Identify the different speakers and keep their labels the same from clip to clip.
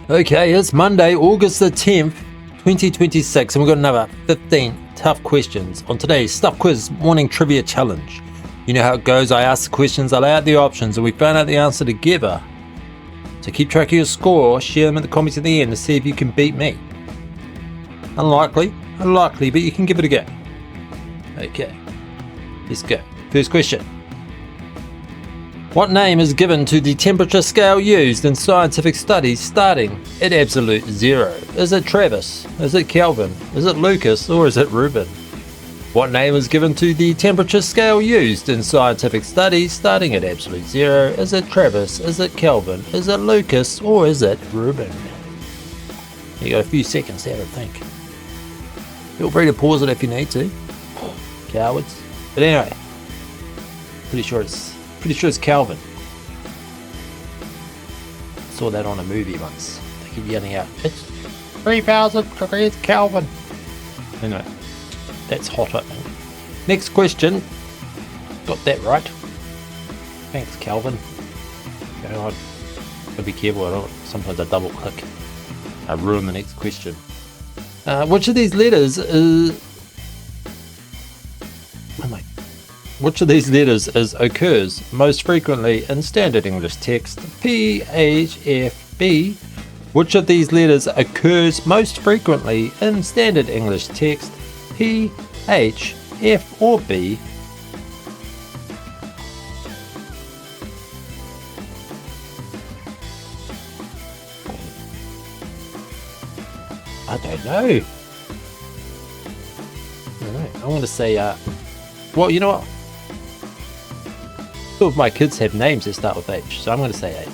Speaker 1: Okay, it's Monday, August the 10th, 2026, and we've got another 15 tough questions on today's Stuff Quiz Morning Trivia Challenge. You know how it goes. I ask the questions, I lay out the options, and we find out the answer together. So keep track of your score, share them in the comments at the end to see if you can beat me. Unlikely, but you can give it a go. Okay, let's go. First question. What name is given to the temperature scale used in scientific studies starting at absolute zero? Is it Travis? Is it Kelvin? Is it Lucas? Or is it Reuben? What name is given to the temperature scale used in scientific studies starting at absolute zero? Is it Travis? Is it Kelvin? Is it Lucas? Or is it Reuben? You got a few seconds to have a think. Feel free to pause it if you need to. Cowards. But anyway, pretty sure it's Kelvin. Saw that on a movie once. They keep yelling out, "It's 3,000 degrees Kelvin." Anyway, that's hot, I think. Next question. Got that right. Thanks, Kelvin. Gotta be careful. Sometimes I double click. I ruin the next question. Which of these letters occurs most frequently in standard English text? P, H, F, B. Which of these letters occurs most frequently in standard English text? P, H, F, or B? I don't know. I want to say, well, you know what? Two of my kids have names that start with H, so I'm going to say H.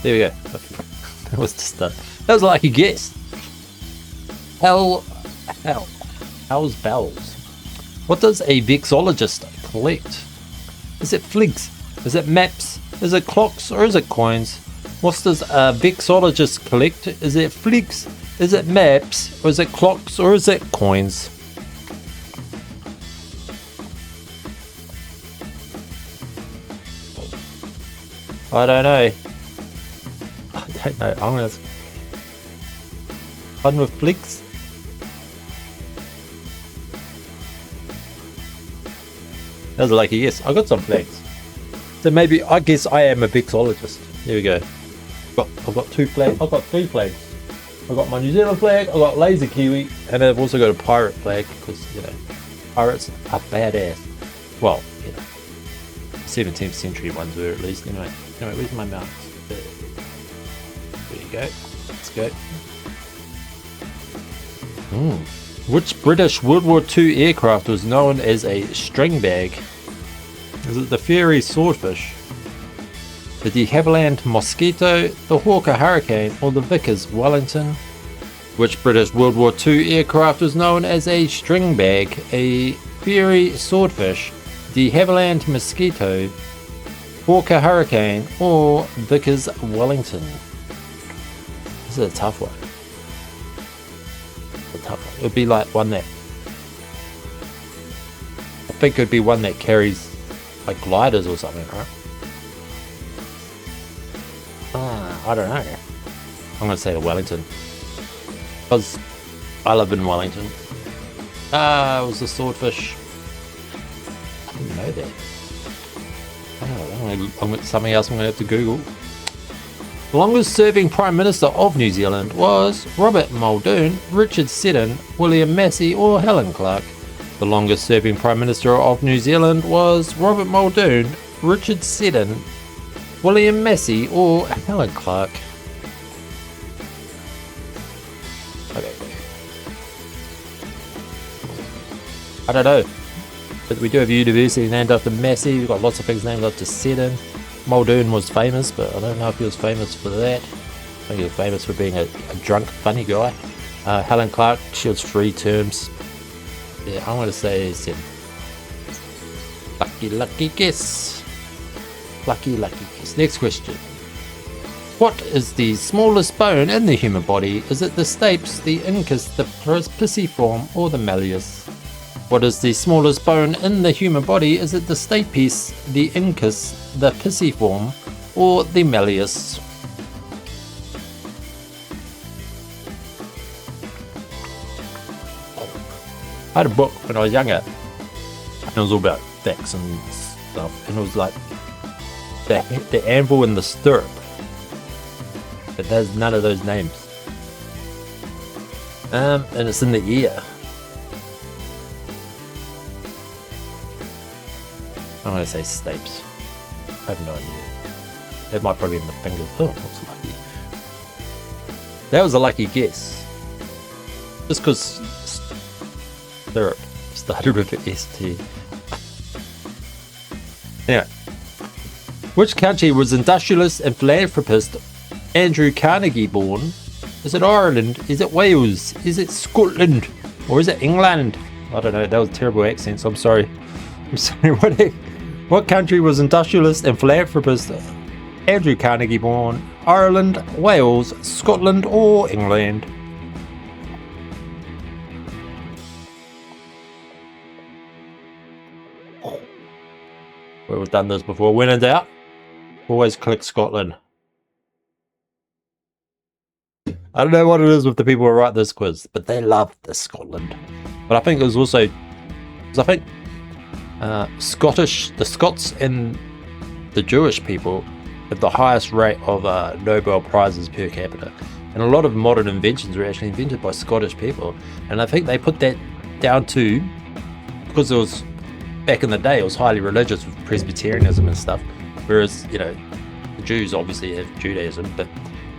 Speaker 1: There we go. That was just that was like a guess. Hell's bells. What does a vexillologist collect? Is it fligs? Is it maps? Is it clocks? Or is it coins? What does a vexillologist collect? Is it fligs? Is it maps? Or is it clocks? Or is it coins? I don't know. I'm gonna fun with flicks. That was like a yes. I got some flags. So maybe I guess I am a vexillologist. There we go. I've got two flags. I've got three flags. I've got my New Zealand flag, I've got laser kiwi, and I've also got a pirate flag because, you know, pirates are badass. Well, you know, 17th century ones were at least. Anyway, where's my mouse? There you go. Let's go. Which British World War II aircraft was known as a string bag? Is it the Fairey Swordfish, the de Havilland Mosquito, the Hawker Hurricane, or the Vickers Wellington? Which British World War II aircraft was known as a string bag? A Fairey Swordfish, de Havilland Mosquito, Hawker Hurricane, or Vickers Wellington? This is a tough one. It would be like one that, I think it would be one that carries like gliders or something, right? I don't know. I'm going to say the Wellington. Because I live in Wellington. It was the Swordfish. I didn't know that. Something else I'm going to have to Google. The longest serving Prime Minister of New Zealand was Robert Muldoon, Richard Seddon, William Massey, or Helen Clark. The longest serving Prime Minister of New Zealand was Robert Muldoon, Richard Seddon, William Massey, or Helen Clark. Okay. I don't know. But we do have a university named after Massey. We've got lots of things named after Seddon. Muldoon was famous, but I don't know if he was famous for that. I think he was famous for being a drunk, funny guy. Helen Clark, she was 3 terms. Yeah, I'm going to say Seddon. Lucky guess. Lucky guess. Next question. What is the smallest bone in the human body? Is it the stapes, the incus, the pisiform, or the malleus? What is the smallest bone in the human body? Is it the stapes, the incus, the pisiform, or the malleus? I had a book when I was younger. It was all about facts and stuff, and it was like the anvil and the stirrup. But there's none of those names. And it's in the ear. I'm going to say stapes. I have no idea. It might probably be in the fingers. Oh, that's lucky. That was a lucky guess. Just because stirrup started with an ST. Anyway. Which country was industrialist and philanthropist Andrew Carnegie born? Is it Ireland? Is it Wales? Is it Scotland? Or is it England? I don't know. That was a terrible accent, so I'm sorry. I'm sorry. What country was industrialist and philanthropist Andrew Carnegie born? Ireland, Wales, Scotland, or England? We've done this before. When in doubt, always click Scotland. I don't know what it is with the people who write this quiz, but they love this Scotland. But I think it was also, the Scots and the Jewish people have the highest rate of Nobel Prizes per capita. And a lot of modern inventions were actually invented by Scottish people. And I think they put that down to, because it was, back in the day, it was highly religious with Presbyterianism and stuff. Whereas, you know, the Jews obviously have Judaism, but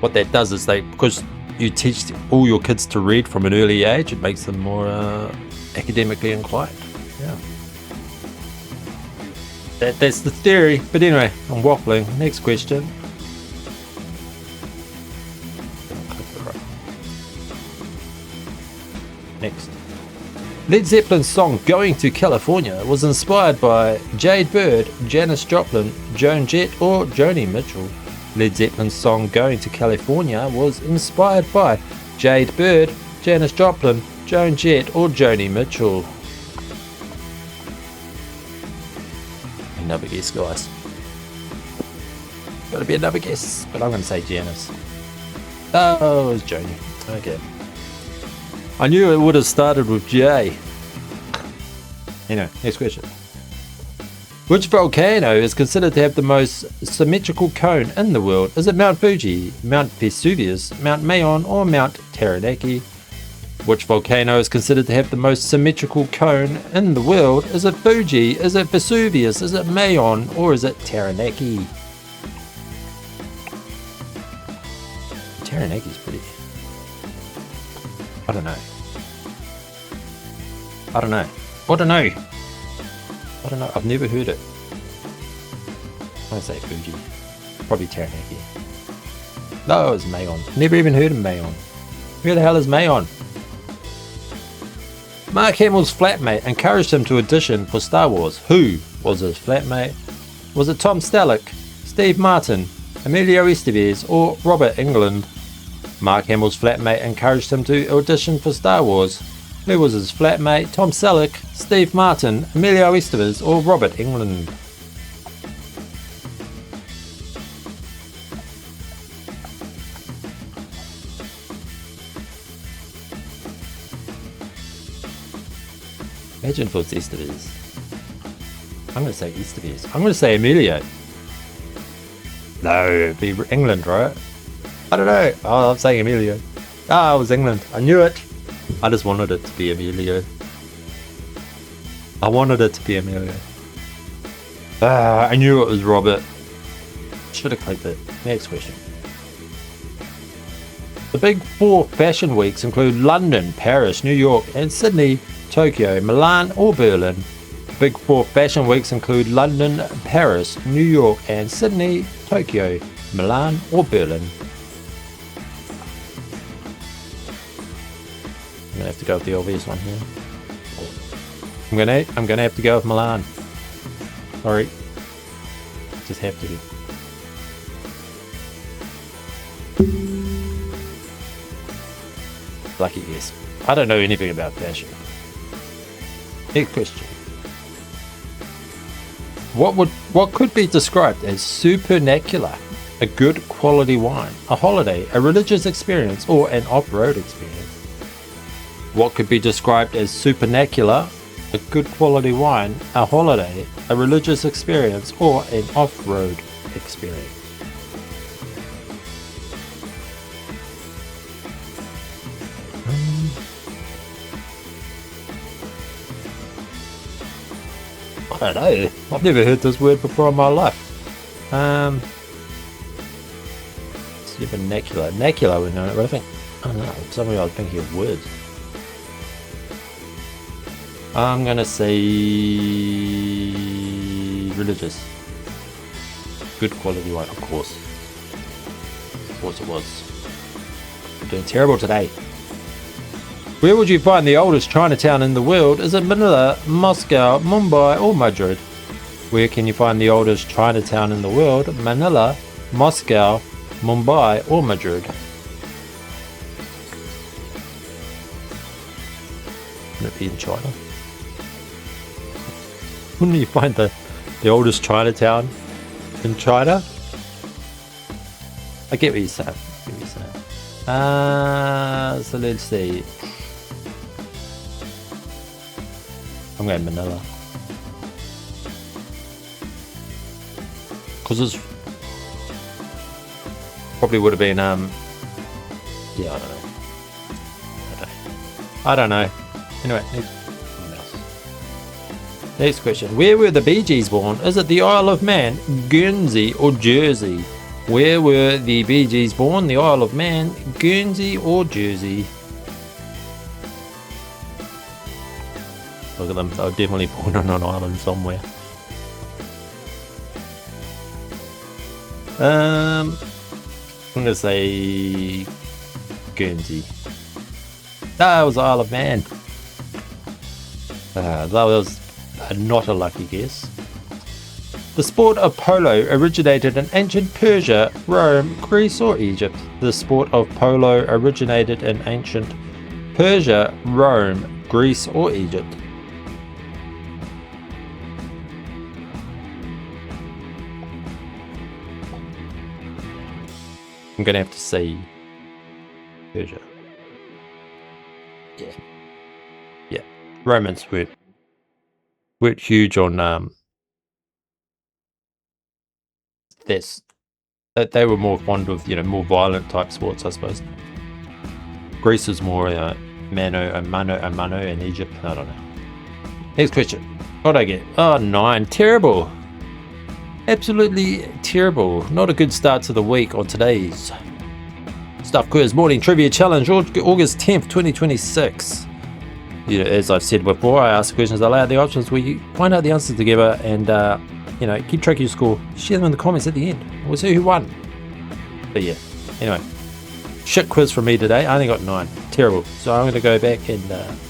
Speaker 1: what that does is because you teach all your kids to read from an early age, it makes them more academically inclined. Yeah. That's the theory. But anyway, I'm waffling. Next question. Next. Led Zeppelin's song Going to California was inspired by Jade Bird, Janis Joplin, Joan Jett, or Joni Mitchell. Led Zeppelin's song Going to California was inspired by Jade Bird, Janis Joplin, Joan Jett, or Joni Mitchell. Another guess, guys. Gotta be another guess, but I'm gonna say Janis. Oh, it was Joni. Okay. I knew it would have started with J. Anyway, next question. Which volcano is considered to have the most symmetrical cone in the world? Is it Mount Fuji, Mount Vesuvius, Mount Mayon, or Mount Taranaki? Which volcano is considered to have the most symmetrical cone in the world? Is it Fuji, is it Vesuvius, is it Mayon, or is it Taranaki? Taranaki's pretty... I don't know. I've never heard it. I'm gonna say Fuji. Probably Taranaki. No, it was Mayon. Never even heard of Mayon. Where the hell is Mayon? Mark Hamill's flatmate encouraged him to audition for Star Wars. Who was his flatmate? Was it Tom Selleck, Steve Martin, Emilio Estevez, or Robert Englund? Mark Hamill's flatmate encouraged him to audition for Star Wars. Who was his flatmate? Tom Selleck, Steve Martin, Emilio Estevez, or Robert Englund? Imagine if it was Estevez. I'm going to say Estevez. I'm going to say Emilio. No, it'd be England, right? I don't know. Oh, I'm saying Emilio. Ah, it was England. I knew it. I just wanted it to be Emilio. I knew it was Robert. Should have clicked it. Next question. The big four fashion weeks include London, Paris, New York, and Sydney, Tokyo, Milan, or Berlin. The big four fashion weeks include London, Paris, New York, and Sydney, Tokyo, Milan, or Berlin. I'm gonna have to go with the obvious one here. I'm gonna have to go with Milan. Sorry. Just have to. Lucky guess. I don't know anything about fashion. Next question. What could be described as supernacular? A good quality wine, a holiday, a religious experience, or an off-road experience? What could be described as supernacular? A good quality wine, a holiday, a religious experience, or an off-road experience? I don't know. I've never heard this word before in my life. Vernacular. Nacular, we know it, but I don't know. Something I was thinking of words. I'm gonna say religious. Good quality wine, of course. Of course it was. I'm doing terrible today. Where would you find the oldest Chinatown in the world? Is it Manila, Moscow, Mumbai, or Madrid? Where can you find the oldest Chinatown in the world? Manila, Moscow, Mumbai, or Madrid? Wouldn't it be in China? Wouldn't you find the oldest Chinatown in China? I get what you're saying. So let's see. I'm going Manila. Because it's probably would have been, yeah, I don't know. Anyway, next question. Where were the Bee Gees born? Is it the Isle of Man, Guernsey, or Jersey? Where were the Bee Gees born? The Isle of Man, Guernsey, or Jersey? Look at them, they were definitely born on an island somewhere. I'm going to say Guernsey. That was Isle of Man. That was not a lucky guess. The sport of polo originated in ancient Persia, Rome, Greece, or Egypt. The sport of polo originated in ancient Persia, Rome, Greece, or Egypt. I'm gonna have to say Persia. Yeah. Romans weren't huge on this. They were more fond of more violent type sports, I suppose. Greece is more mano a mano, and Egypt, I don't know. Next question. What'd I get? Oh, 9. Terrible. Absolutely terrible. Not a good start to the week on today's Stuff Quiz Morning Trivia Challenge, August 10th, 2026. As I've said before, I ask questions, I lay out the options where you find out the answers together and, keep track of your score. Share them in the comments at the end. We'll see who won. But yeah, anyway. Shit quiz from me today. I only got 9. Terrible. So I'm going to go back and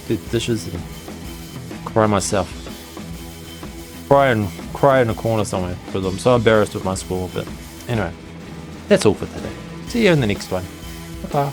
Speaker 1: do the dishes and cry myself. Cry in a corner somewhere because I'm so embarrassed with my score. But anyway, that's all for today. See you in the next one. Bye-bye.